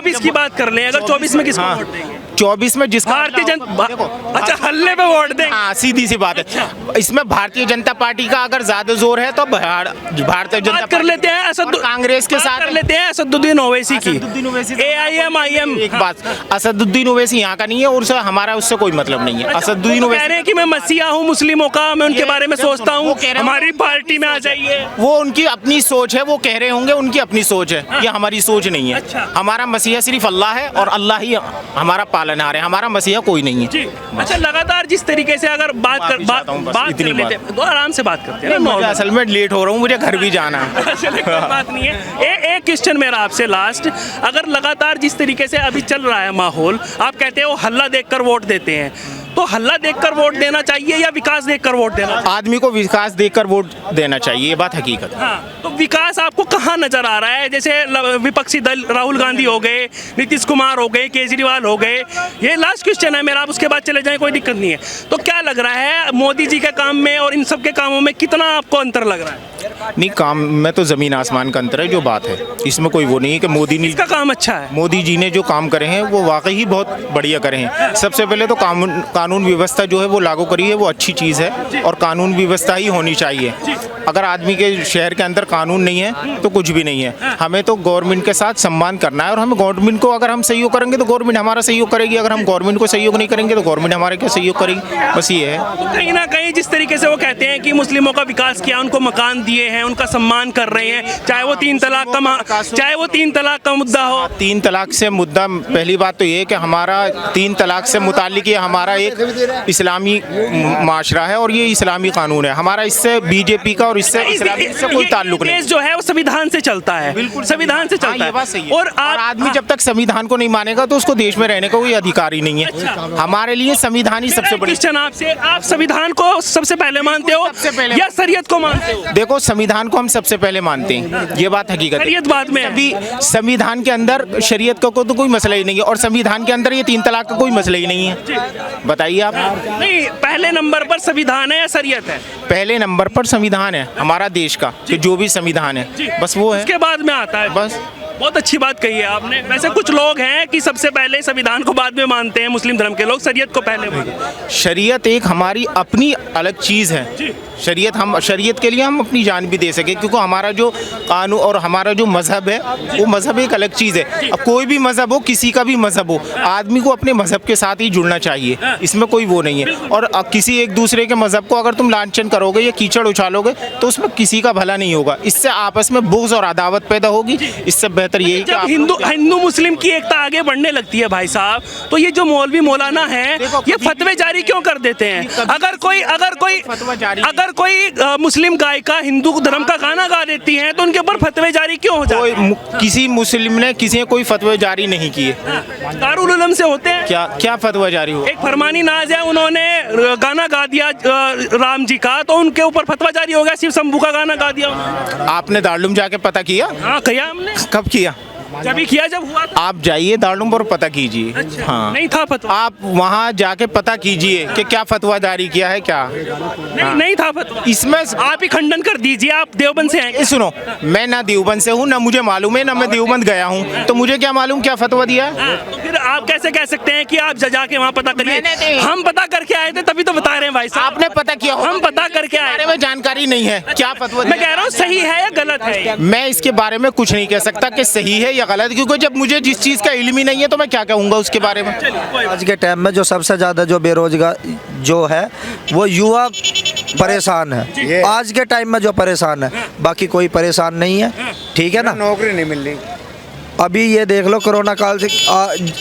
24 की बात कर लें, अगर 24 में किसको वोट देंगे? 24 में जिसका भारतीय जनता, अच्छा हल्ले पे वोट देंगे। हाँ, सीधी सी बात है। इसमें भारतीय जनता पार्टी का अगर ज्यादा जोर है तो भारतीय जनता बात कर लेते हैं कांग्रेस के साथ कर लेते हैं असदुद्दीन ओवैसी की, असदुद्दीन ओवैसी AIM एक बात, असदुद्दीन ओवैसी यहाँ का नहीं है और हमारा उससे कोई मतलब नहीं है। असदुद्दीन कह ओवैसी रहे हैं कि मैं मसीहा हूँ मुस्लिमों का, मैं उनके बारे में सोचता हूँ, हमारी पार्टी में आ जाइए। वो उनकी अपनी सोच है, वो कह रहे होंगे उनकी अपनी सोच है, ये हमारी सोच नहीं है। अच्छा। हमारा मसीहा सिर्फ अल्लाह है और अल्लाह ही हमारा पालनहार है, हमारा मसीहा कोई नहीं है। जी, अच्छा लगातार जिस तरीके से अगर बात कर लेते हैं तो आराम से बात करते हैं ना, मुझे असल में लेट हो रहा हूँ, मुझे घर भी जाना है। चलिए, कोई बात नहीं है। एक क्वेश्चन मेरा आपसे लास्ट, अगर लगातार जिस तरीके से अभी चल रहा है माहौल, आप कहते हैं वो हल्ला देखकर वोट देते हैं, तो हल्ला देखकर वोट देना चाहिए या विकास देखकर वोट देना चाहिए? आदमी को विकास देखकर वोट देना चाहिए, ये बात हकीकत है। हाँ, तो विकास आपको कहाँ नजर आ रहा है? जैसे विपक्षी दल राहुल गांधी हो गए, नीतीश कुमार हो गए, केजरीवाल हो गए, ये लास्ट क्वेश्चन है मेरा, आप उसके बाद चले जाएं, कोई दिक्कत नहीं है। तो क्या लग रहा है मोदी जी के काम में और इन सब के कामों में कितना आपको अंतर लग रहा है? नहीं, काम में तो जमीन आसमान का अंतर है, जो बात है इसमें कोई वो नहीं है कि मोदी ने इसका काम अच्छा है। मोदी जी ने जो काम करे हैं वो वाकई ही बहुत बढ़िया करे हैं। सबसे पहले तो कानून व्यवस्था जो है वो लागू करी है, वो अच्छी चीज़ है और कानून व्यवस्था ही होनी चाहिए। अगर आदमी के शहर के अंदर कानून नहीं है तो कुछ भी नहीं है। हमें तो गवर्नमेंट के साथ सम्मान करना है और हम गवर्नमेंट को अगर हम सहयोग करेंगे तो गवर्नमेंट हमारा सहयोग करेगी, अगर हम गवर्नमेंट को सहयोग नहीं करेंगे तो गवर्नमेंट हमारे क्या सहयोग करेगी, बस ये है। तो कहीं ना कहीं जिस तरीके से वो कहते हैं कि मुस्लिमों का विकास किया, उनको मकान दिए हैं, उनका सम्मान कर रहे हैं, चाहे वो तीन तलाक का मुद्दा हो। 3 तलाक से मुद्दा, पहली बात तो ये है कि हमारा 3 तलाक से मुताल्लिक ये हमारा एक इस्लामी माशरा है और ये इस्लामी कानून है हमारा, इससे बीजेपी का और इससे कोई ताल्लुक नहीं। देश जो है वो संविधान से चलता है, बिल्कुल संविधान से चलता है। बात सही है। और आदमी जब तक संविधान को नहीं मानेगा तो उसको देश में रहने का कोई अधिकार ही नहीं है। हमारे लिए संविधान ही सबसे बड़ी। क्वेश्चन आपसे, आप संविधान को सबसे पहले मानते हो या शरीयत को मानते हो? देखो, संविधान को हम सबसे पहले मानते हैं, ये बात हकीकत है। शरीयत बाद में। अभी संविधान के अंदर शरीयत का तो कोई मसला ही नहीं है और संविधान के अंदर ये 3 तलाक का कोई मसला ही नहीं है। बताइए आप। नहीं, पहले नंबर पर संविधान है या शरीयत है? पहले नंबर पर संविधान है हमारा देश का, कि जो भी संविधान है बस वो है, उसके बाद में आता है बस। बहुत अच्छी बात कही है आपने। वैसे कुछ लोग हैं कि सबसे पहले संविधान को बाद में मानते हैं, मुस्लिम धर्म के लोग शरीयत को पहले मानते हैं। शरीयत एक हमारी अपनी अलग चीज़ है। शरीयत के लिए हम अपनी जान भी दे सके, क्योंकि हमारा जो कानून और हमारा जो मज़हब है वो मज़हब एक अलग चीज़ है। अब कोई भी मज़हब हो, किसी का भी मज़हब हो, आदमी को अपने मज़हब के साथ ही जुड़ना चाहिए, इसमें कोई वो नहीं है। और किसी एक दूसरे के मज़हब को अगर तुम लांछन करोगे या कीचड़ उछालोगे तो उसमें किसी का भला नहीं होगा, इससे आपस में बुग़्ज़ और अदावत पैदा होगी। इससे बेहतर यही जब हिंदू मुस्लिम की एकता आगे बढ़ने लगती है भाई साहब, तो ये जो मौलवी मौलाना है ये फतवे जारी क्यों कर देते हैं? अगर कोई मुस्लिम गायिका हिंदू धर्म का गाना गा देती है तो उनके ऊपर फतवे जारी क्यों हो जाते हैं? किसी मुस्लिम ने किसी ने कोई फतवे जारी नहीं किए। दारुल उलूम से होते हैं। क्या फतवा जारी हो? एक फरमानी नाज है, उन्होंने गाना गा दिया राम जी का, तो उनके ऊपर फतवा जारी हो गया, शिव शंभू का गाना गा दिया। आपने दारुल जाके पता किया? हाँ, किया हमने। कब किया? जब ही किया, जब हुआ। आप जाइए दारुल पर पता कीजिए। अच्छा, हाँ, नहीं था फतवा। आप वहाँ जाके पता कीजिए कि क्या फतवा जारी किया है क्या। नहीं था फतवा। इसमें आप ही खंडन कर दीजिए, आप देवबंद से हैं। सुनो, मैं ना देवबंद से हूँ, ना मुझे मालूम है, ना मैं देवबंद गया हूँ, तो मुझे क्या मालूम क्या फतवा दिया है। तो फिर आप कैसे कह सकते हैं कि आप जाके वहाँ पता करिए? हम पता करके आए थे तभी तो बता रहे हैं भाई साहब। आपने पता किया? हम पता करके आए। बारे में जानकारी नहीं है क्या फतवा। मैं कह रहा हूँ सही है या गलत है? मैं इसके बारे में कुछ नहीं कह सकता कि सही है या गलत, क्योंकि जब मुझे जिस चीज़ का इल्म ही नहीं है तो मैं क्या कहूँगा उसके बारे में। आज के टाइम में जो सबसे ज़्यादा जो बेरोजगार जो है वो युवा परेशान है। आज के टाइम में जो परेशान है, बाकी कोई परेशान नहीं है। ठीक है ना, नौकरी नहीं मिल रही। अभी ये देख लो, कोरोना काल से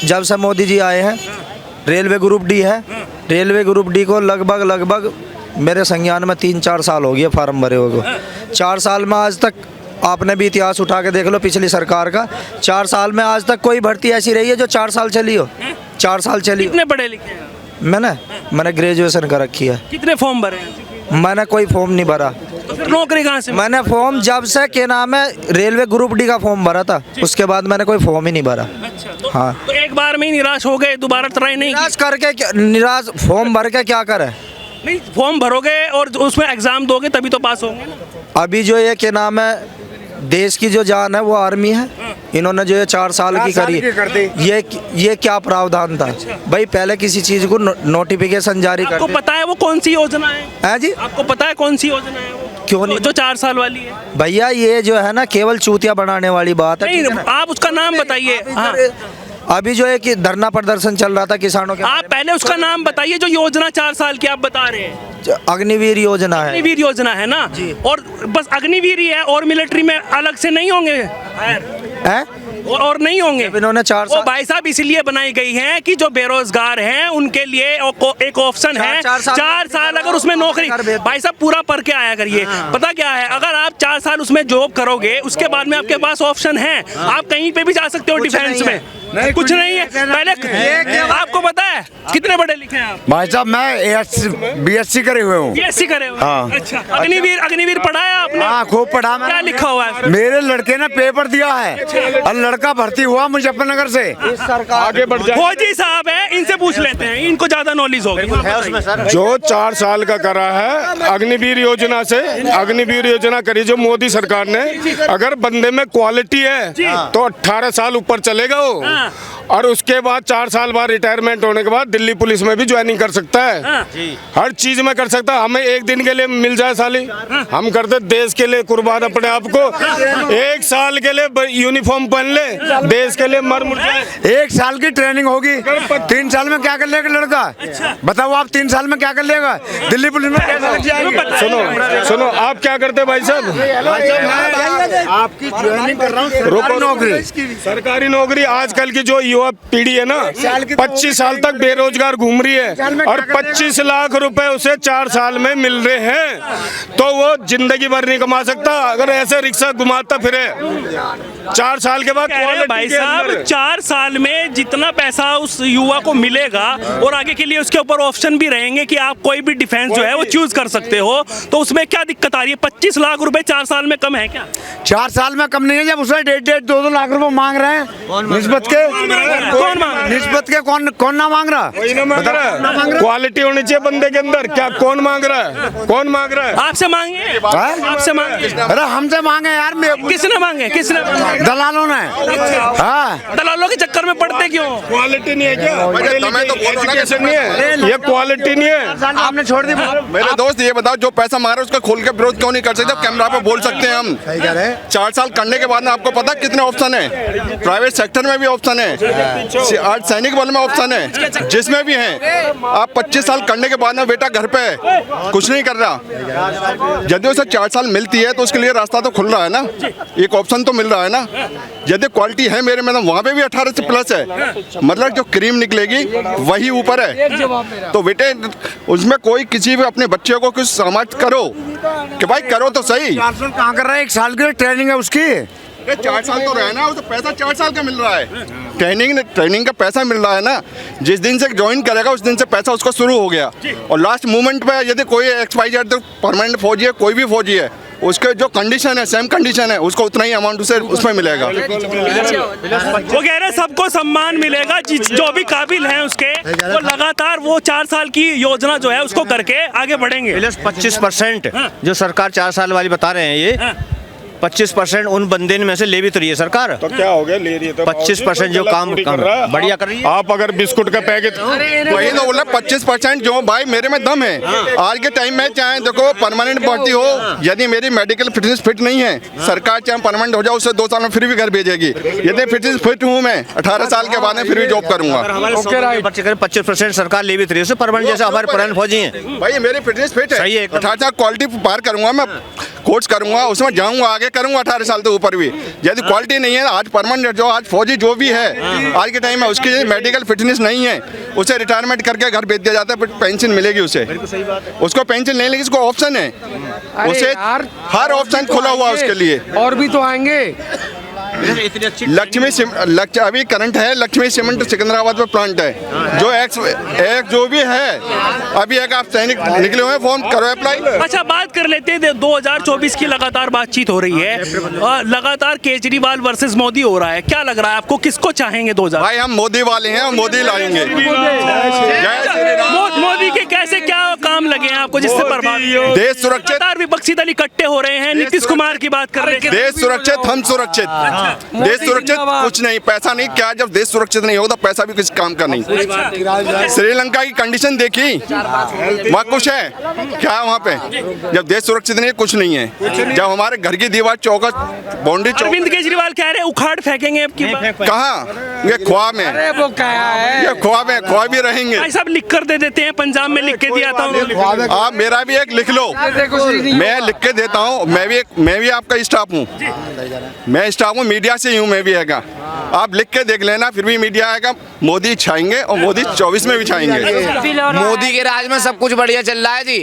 जब से मोदी जी आए हैं, रेलवे ग्रुप डी है, रेलवे ग्रुप डी को लगभग मेरे संज्ञान में 3-4 साल हो गए फॉर्म भरे हुए। 4 साल में आज तक आपने भी इतिहास उठा के देख लो पिछली सरकार का, 4 साल में आज तक कोई भर्ती ऐसी रही है जो 4 साल चली हो। 4 साल चली। कितने पढ़े लिखे हैं? मैंने ग्रेजुएशन कर रखी है। कितने फॉर्म भरे हैं? मैंने कोई फॉर्म नहीं भरा। तो फिर नौकरी कहाँ से? मैंने फॉर्म जब से क्या नाम है रेलवे ग्रुप डी का फॉर्म भरा था, उसके बाद मैंने कोई फॉर्म ही नहीं भरा। अच्छा, तो, हाँ, तो एक बार में ही निराश हो गए, दोबारा ट्राई नहीं की? निराश फॉर्म भर के क्या करे? नहीं, फॉर्म भरोगे और उसमें एग्जाम दोगे तभी तो पास होंगे ना। अभी जो ये क्या नाम है देश की जो जान है वो आर्मी है। इन्होंने जो ये 4 साल की करी, ये क्या प्रावधान था भाई? पहले किसी चीज को नोटिफिकेशन जारी कर आपको पता है वो कौन सी योजना है जी? आपको पता है कौन सी योजना है वो? क्यों नहीं? जो 4 साल वाली है भैया ये जो है ना केवल चूतिया बनाने वाली बात है। नहीं, आप उसका नाम बताइए। हाँ। अभी जो है कि धरना प्रदर्शन चल रहा था किसानों के, आप पहले उसका नाम बताइए जो योजना 4 साल की आप बता रहे हैं। अग्निवीर योजना है। अग्निवीर योजना है ना जी। और बस अग्निवीर ही है और मिलिट्री में अलग से नहीं होंगे हैं? और नहीं होंगे। इन्होंने 4 वो साल भाई साहब इसलिए बनाई गई है कि जो बेरोजगार हैं उनके लिए एक ऑप्शन है। 4 साल अगर उसमें नौकरी, भाई साहब पूरा पढ़ के आया करिए। पता क्या है, अगर आप 4 साल उसमें जॉब करोगे उसके बाद में आपके पास ऑप्शन है, आप कहीं पे भी जा सकते हो डिफेंस में। कुछ नहीं है। पहले आपको पता है कितने पढ़े लिखे हैं आप? भाई साहब मैं BSc करे हुए हूँ। BSc करे हुए? हाँ। अच्छा, अग्निवीर पढ़ा है आपने? हाँ खूब पढ़ा। क्या लिखा हुआ है? मेरे लड़के ने पेपर दिया है और लड़का भर्ती हुआ मुजफ्फरनगर से। आगे बढ़ जाए। फौजी साहब है, इनसे पूछ लेते हैं, इनको ज्यादा नॉलेज होगी। जो 4 साल का करा है अग्निवीर योजना से, अग्निवीर योजना करी जो मोदी सरकार ने, अगर बंदे में क्वालिटी है तो 18 साल ऊपर चलेगा वो। और उसके बाद 4 साल बाद रिटायरमेंट होने के बाद दिल्ली पुलिस में भी ज्वाइनिंग कर सकता है। हर चीज में कर सकता है। हमें एक दिन के लिए मिल जाए साली, हम करते देश के लिए कुर्बान अपने आप को। 1 साल के लिए यूनिफॉर्म पहन ले, देश के लिए मर जाए। 1 साल की ट्रेनिंग होगी, 3 साल में क्या कर लेगा लड़का? बताओ आप 3 साल में क्या कर लेगा? दिल्ली पुलिस में कैसे लग जाएगी? सुनो आप क्या करते भाई साहब? आपकी ज्वाइनिंग कर रहा हूँ नौकरी, सरकारी नौकरी। आजकल की जो युवा पीढ़ी है ना 25 साल तक बेरोजगार घूम रही है और 25 लाख रुपए उसे 4 साल में मिल रहे हैं, तो वो जिंदगी भर नहीं कमा सकता अगर ऐसे रिक्शा घुमाता फिरे। 4 साल के बाद भाई साहब 4 साल में जितना पैसा उस युवा को मिलेगा और आगे के लिए उसके ऊपर ऑप्शन भी रहेंगे कि आप कोई भी डिफेंस जो है वो चूज कर सकते हो, तो उसमें क्या दिक्कत आ रही है? 25 लाख रुपए 4 साल में कम है क्या? 4 साल में कम नहीं है, जब उसे 1.5 2 लाख रुपए मांग रहे हैं निस्बत के। कौन मांग रहा है? निस्बत के कौन ना मांग रहा? कोई ना मांग रहा है। क्वालिटी होनी चाहिए बंदे के अंदर। क्या कौन मांग रहा है? कौन मांग रहा है? आपसे मांगे? आपसे मांगे? अरे हमसे मांगे यार। किसने मांगे? किसने मांगे? दलालों ने। हाँ दलालों के चक्कर में पड़ते क्यों? क्वालिटी नहीं है क्या? एजुकेशन नहीं है, ये क्वालिटी नहीं है। आपने छोड़ दी। मेरे दोस्त ये बताओ, जो पैसा मारा उसका खोल के विरोध क्यों नहीं कर सकते? कैमरा पे बोल सकते हैं हम। 4 साल करने के बाद में आपको पता कितने ऑप्शन है? प्राइवेट सेक्टर में भी ऑप्शन है, आज सैनिक बल में ऑप्शन है, जिसमें भी है। आप 25 साल करने के बाद में बेटा घर पे है, कुछ नहीं कर रहा। यदि उसे 4 साल मिलती है तो उसके लिए रास्ता तो खुल रहा है ना, एक ऑप्शन तो मिल रहा है ना। यदि क्वालिटी है मेरे में, वहाँ पे भी 18 से प्लस है, मतलब जो क्रीम निकलेगी वही ऊपर है। तो बेटे उसमें कोई किसी भी अपने बच्चे को कुछ समझ करो कि भाई करो तो सही। 4 साल कहाँ कर रहा है? 1 साल की ट्रेनिंग है उसकी। 4 साल तो रहे ना, उसे पैसा 4 साल का मिल रहा है। ट्रेनिंग का पैसा मिल रहा है ना। जिस दिन से ज्वाइन करेगा उस दिन से पैसा उसका शुरू हो गया, और लास्ट मोमेंट पे यदि कोई XYZ तो परमानेंट फौजी है, कोई भी फौजी है, उसके जो कंडीशन है सेम कंडीशन है, उसको उतना ही अमाउंट उसे उसमें मिलेगा। वो कह रहे सबको सम्मान मिलेगा, जो भी काबिल हैं उसके, वो लगातार वो 4 साल की योजना जो है उसको करके आगे बढ़ेंगे। 25% जो सरकार 4 साल वाली बता रहे हैं, ये 25% उन बंदे में से ले भी तो रही है सरकार। तो क्या हो गया? ले रही है तो 25% जो काम बढ़िया कर रही है। आप अगर बिस्कुट का पैकेट, वही तो बोला 25% जो भाई मेरे में दम है। आज के टाइम में चाहे देखो परमानेंट भर्ती हो, यदि मेरी मेडिकल फिटनेस फिट नहीं है, सरकार चाहे परमानेंट हो जाए उससे 2 साल में फिर भी घर भेजेगी। यदि फिटनेस फिट हूँ मैं 18 साल के बाद में फिर भी जॉब करूंगा। 25% सरकार ले भी तो रही है परमानेंट, जैसे हमारे पुराने फौजी हैं। भाई मेरी फिटनेस फिट है, सही है। 18 साल क्वालिटी पार करूंगा मैं, कोर्स करूंगा, उसमें जाऊंगा, आगे करूंगा 18 साल तो ऊपर भी। यदि क्वालिटी नहीं है, आज परमानेंट जो आज फौजी जो भी है आज के टाइम में उसकी मेडिकल फिटनेस नहीं है, उसे रिटायरमेंट करके घर भेज दिया जाता है, पेंशन मिलेगी उसे। उसको पेंशन नहीं लेगी, उसको ऑप्शन है, उसे हर ऑप्शन खुला हुआ उसके लिए। और भी तो आएंगे, लक्ष्मी अभी करंट है, लक्ष्मी सीमेंट सिकंदराबाद में प्लांट है, जो एक जो भी है अभी एक आप सैनिक निकले हुए हैं, फॉर्म करो अप्लाई। अच्छा, बात कर लेते हैं 2024 की लगातार बातचीत हो रही है, लगातार केजरीवाल वर्सेस मोदी हो रहा है, क्या लग रहा है आपको, किसको चाहेंगे 2000? भाई हम मोदी वाले हैं और मोदी लाएंगे। मोदी के कैसे क्या काम लगे हैं आपको जिससे प्रभावित? देश सुरक्षित, विपक्षी दल इकट्ठे हो रहे हैं, नीतीश कुमार की बात कर रहे हैं। देश सुरक्षित, हम सुरक्षित, देश सुरक्षित, कुछ नहीं, पैसा नहीं, क्या जब देश सुरक्षित नहीं होगा तो पैसा भी किसी काम का नहीं। श्रीलंका की कंडीशन देखी, वहाँ कुछ है क्या? वहाँ पे जब देश सुरक्षित नहीं है कुछ नहीं है। जब हमारे घर की दीवार चौकट बाउंड्री अरविंद केजरीवाल कह रहे हैं उखाड़ फेंकेंगे अब की कहाँ? ये ख्वाब में, ये ख्वाब है, ख्वाब भी रहेंगे। भाई साहब लिख कर दे देते हैं, पंजाब में लिख के दिया था उन्होंने। आप मेरा भी एक लिख लो, मैं लिख के देता हूँ। मैं भी आपका स्टाफ हूँ, मैं स्टाफ हूँ, मीडिया से ही हूँ मैं भी आएगा। आप लिख के देख लेना, फिर भी मीडिया आएगा, मोदी छाएंगे और मोदी 24 में भी छाएंगे। मोदी के राज में सब कुछ बढ़िया चल रहा है जी।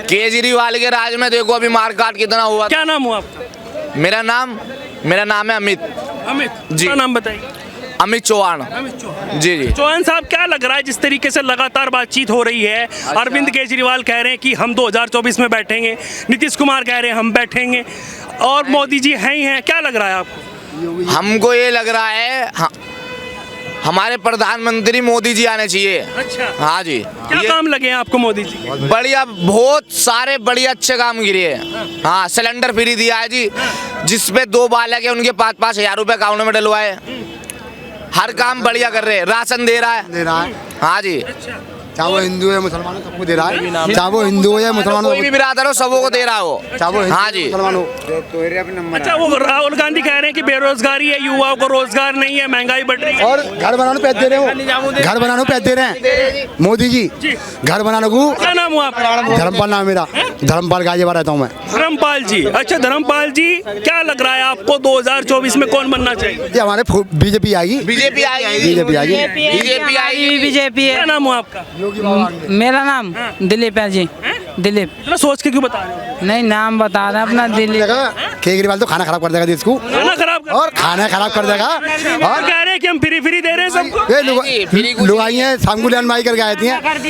केजरीवाल के राज में देखो अभी मारकाट कितना हुआ। क्या नाम हुआ आपका? मेरा नाम है अमित जी। क्या नाम बताइए? अमित चौहान। जी जी। चौहान साहब, क्या लग रहा है जिस तरीके से लगातार बातचीत हो रही है, अरविंद केजरीवाल कह रहे हैं कि हम 2024 में बैठेंगे, नीतीश कुमार कह रहे हैं हम बैठेंगे, और मोदी जी हैं ही हैं, क्या लग रहा है आपको? हमको ये लग रहा है हमारे प्रधानमंत्री मोदी जी आने चाहिए। अच्छा, हाँ जी। क्या काम लगे हैं आपको मोदी जी? बढ़िया, बहुत सारे बढ़िया अच्छे काम गिरे हैं। हाँ, सिलेंडर फ्री दिया है जी, जिसपे 2 बालक है उनके 5-5 हजार रुपए अकाउंट में डलवाए। हर काम बढ़िया कर रहे हैं, राशन दे रहा है। हाँ जी, चाहे वो हिंदू है मुसलमान सबको दे रहा है, चाहे वो हिंदू है मुसलमान कोई भी बिरादर हो सबों को दे रहा हो। हाँ जी। अच्छा, वो राहुल गांधी कह रहे हैं कि बेरोजगारी है, युवाओं को रोजगार नहीं है, महंगाई बढ़ रही है, और घर बनाने पैसे दे रहे हो, घर बनाने पैसे दे रहे हैं मोदी जी, घर बनाने को। क्या नाम हुआ आपका? धर्मपाल नाम मेरा, धर्मपाल गाजियाबाद रहता हूँ मैं। धर्मपाल जी। अच्छा धर्मपाल जी, क्या लग रहा है आपको 2024 में कौन बनना चाहिए? ये हमारे बीजेपी आएगी, बीजेपी आएगी, बीजेपी आएगी, बीजेपी आएगी, बीजेपी क्या नाम हुआ आपका? मेरा नाम दिलीप है जी। दिलीप। इतना सोच के क्यों बता रहे हो? नहीं, नाम बता रहे अपना दिलीप। केजरीवाल तो खाना खराब कर देगा देश को, खाना खराब और खाना खराब कर देगा। और कह रहे हैं कि हम फ्री दे रहे हैं सबको। ये लोग आई हैं, शाम को लैंड माई करके आती हैं।